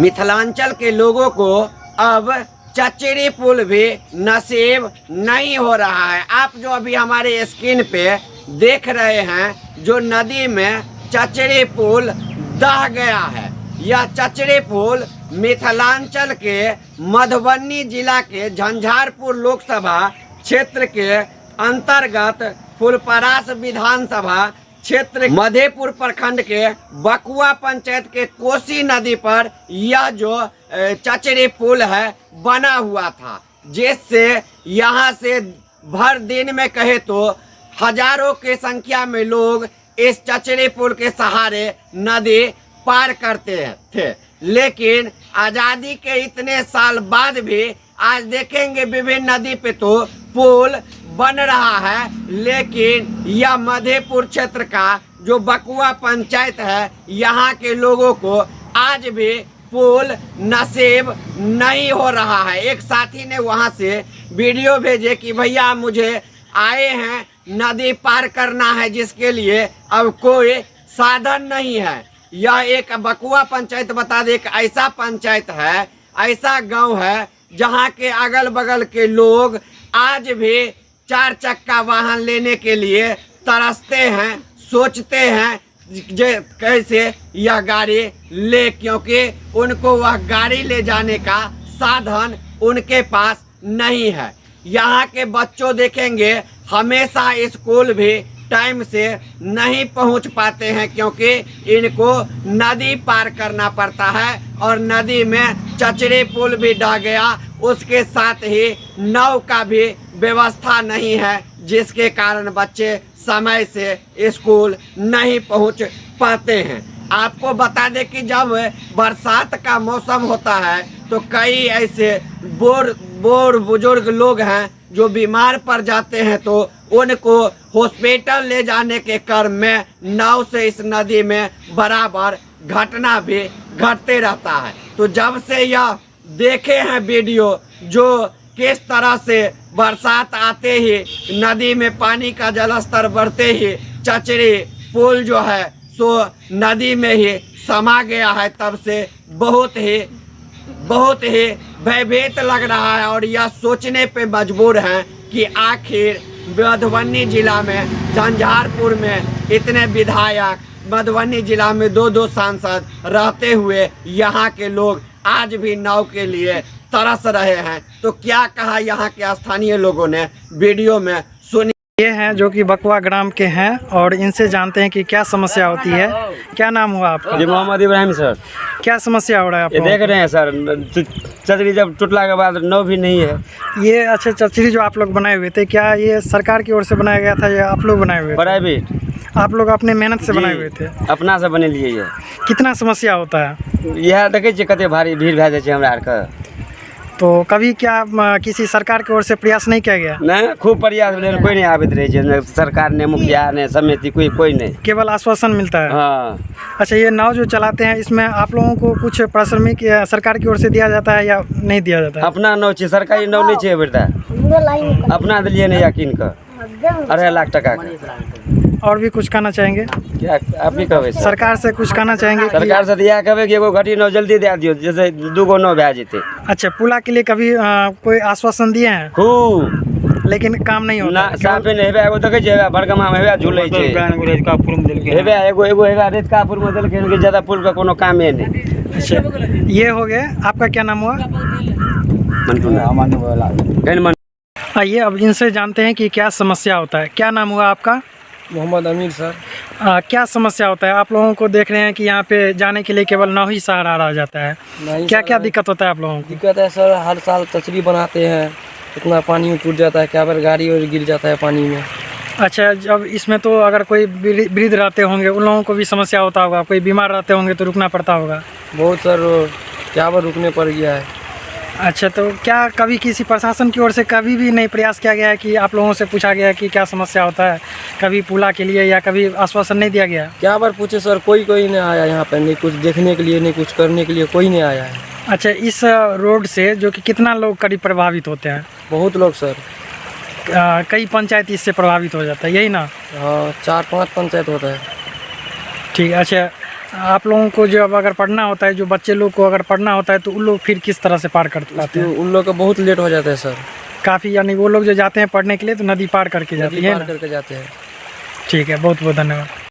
मिथिलांचल के लोगों को अब चचरी पुल भी नसीब नहीं हो रहा है। आप जो अभी हमारे स्क्रीन पे देख रहे हैं, जो नदी में चचरी पुल दह गया है, यह चचरी पुल मिथिलांचल के मधुबनी जिला के झंझारपुर लोकसभा क्षेत्र के अंतर्गत फुलपरास विधानसभा क्षेत्र मधेपुर प्रखंड के बकुआ पंचायत के कोसी नदी पर यह जो चचरी पुल है बना हुआ था, जिससे यहाँ से भर दिन में कहे तो हजारों की संख्या में लोग इस चचरी पुल के सहारे नदी पार करते थे। लेकिन आज़ादी के इतने साल बाद भी आज देखेंगे विभिन्न नदी पे तो पुल बन रहा है, लेकिन यह मधेपुर क्षेत्र का जो बकुआ पंचायत है, यहाँ के लोगों को आज भी पुल नसीब नहीं हो रहा है। एक साथी ने वहाँ से वीडियो भेजे कि भैया मुझे आए हैं, नदी पार करना है, जिसके लिए अब कोई साधन नहीं है। यह एक बकुआ पंचायत बता दे, एक ऐसा पंचायत है, ऐसा गांव है जहां के अगल बगल के लोग आज भी 4 चक्का वाहन लेने के लिए तरसते हैं, सोचते हैं कैसे यह गाड़ी ले, क्योंकि उनको वह गाड़ी ले जाने का साधन उनके पास नहीं है। यहाँ के बच्चों देखेंगे हमेशा स्कूल भी टाइम से नहीं पहुंच पाते हैं, क्योंकि इनको नदी पार करना पड़ता है और नदी में चचरी पुल भी ढह गया, उसके साथ ही नाव का भी व्यवस्था नहीं है, जिसके कारण बच्चे समय से स्कूल नहीं पहुंच पाते हैं। आपको बता दें कि जब बरसात का मौसम होता है तो कई ऐसे बूढ़ बुजुर्ग लोग हैं जो बीमार पड़ जाते हैं, तो उनको हॉस्पिटल ले जाने के क्रम में नाव से इस नदी में बराबर घटना भी घटते रहता है। तो जब से यह देखे हैं वीडियो जो किस तरह से बरसात आते ही नदी में पानी का जलस्तर बढ़ते ही चचरी पुल जो है सो नदी में ही समा गया है, तब से बहुत ही भयभीत लग रहा है और यह सोचने पे मजबूर हैं कि आखिर मधुबनी जिला में झंझारपुर में इतने विधायक, मधुबनी जिला में 2 सांसद रहते हुए यहाँ के लोग आज भी नाव के लिए तरस रहे हैं। तो क्या कहा यहाँ के स्थानीय लोगों ने वीडियो में सुनी। ये हैं जो कि बकुआ ग्राम के हैं और इनसे जानते हैं कि क्या समस्या होती है। क्या नाम हुआ आपका? जी मोहम्मद इब्राहिम सर। क्या समस्या हो रहा है ये आपको? देख रहे हैं सर, चचरी जब टूटला के बाद नाव भी नहीं है। ये अच्छा चचरी जो आप लोग बनाए हुए थे, क्या ये सरकार की ओर से बनाया गया था या आप लोग बनाए हुए थे? प्राइवेट आप लोग अपने मेहनत से बनाए हुए थे? अपना से बने लिए ये। कितना समस्या होता है? यह देखे छियै कते भारी भीड़ भए जाइ छै हमरा आरके। तो कभी क्या किसी सरकार की ओर से प्रयास नहीं किया गया? नहीं, खूब प्रयास भेल, कोई नहीं आबैत रहे छै, सरकार ने, मुखिया ने, समिति, कोई नहीं, केवल आश्वासन मिलता है। हाँ। अच्छा, ये नाव जो चलाते हैं इसमें आप लोगों को कुछ पारिश्रमिक सरकार की ओर से दिया जाता है या नहीं दिया जाता है? अपना नाव छै, सरकारी नाव नहीं छै बेटा, अपना दिलिए नहीं यकीन का 2.5 लाख टका का। और भी कुछ कहना चाहेंगे? क्या आप भी कहबै? सरकार से कुछ कहना चाहेंगे? सरकार से यह कहबै कि एगो घटी नाव जल्दी दे दियो, जैसे 2 नाव भए जेतै। अच्छा, पुला के लिए कभी कोई आश्वासन दिए हैं खूब, लेकिन काम नहीं होता? ना साफे नहीं हेबे, एगो देखे छै बड़गमा में हेबे झूलै छै, हेबे एगो हेबे रेतकापुर में देलकै कि ज्यादा पुल का कोनो कामे नहीं। अच्छा, ये हो गया। आपका क्या नाम हुआ? आइए अब इनसे जानते हैं कि क्या समस्या होता है। क्या नाम हुआ आपका? मोहम्मद अमीर सर। क्या समस्या होता है? आप लोगों को देख रहे हैं कि यहाँ पे जाने के लिए केवल नाव ही सहारा रह जाता है। क्या क्या दिक्कत होता है आप लोगों को? दिक्कत है सर, हर साल चचरी बनाते हैं, इतना पानी में टूट जाता है, क्या बार गाड़ी और गिर जाता है पानी में। अच्छा, जब इसमें तो अगर कोई वृद्ध रहते होंगे उन लोगों को भी समस्या होता होगा, कोई बीमार रहते होंगे तो रुकना पड़ता होगा। बहुत सर, क्या बार रुकने पड़ गया है। अच्छा, तो क्या कभी किसी प्रशासन की ओर से कभी भी नहीं प्रयास किया गया है कि आप लोगों से पूछा गया है कि क्या समस्या होता है, कभी पुला के लिए, या कभी आश्वासन नहीं दिया गया? क्या बार पूछे सर, कोई नहीं आया यहाँ पे, नहीं कुछ देखने के लिए, नहीं कुछ करने के लिए, कोई नहीं आया है। अच्छा, इस रोड से जो कि कितना लोग करीब प्रभावित होते हैं? बहुत लोग सर, कई पंचायत इससे प्रभावित हो जाता है, यही ना? हाँ, 4-5 पंचायत होता है। ठीक है। अच्छा, आप लोगों को जो अब अगर पढ़ना होता है, जो बच्चे लोग को अगर पढ़ना होता है तो उन लोग फिर किस तरह से पार कर पाते तो हैं? उन लोग का बहुत लेट हो जाता है सर। काफ़ी, यानी वो लोग जो जाते हैं पढ़ने के लिए तो नदी पार करके जाती नदी है पार ना? करके जाते हैं। ठीक है, बहुत बहुत धन्यवाद।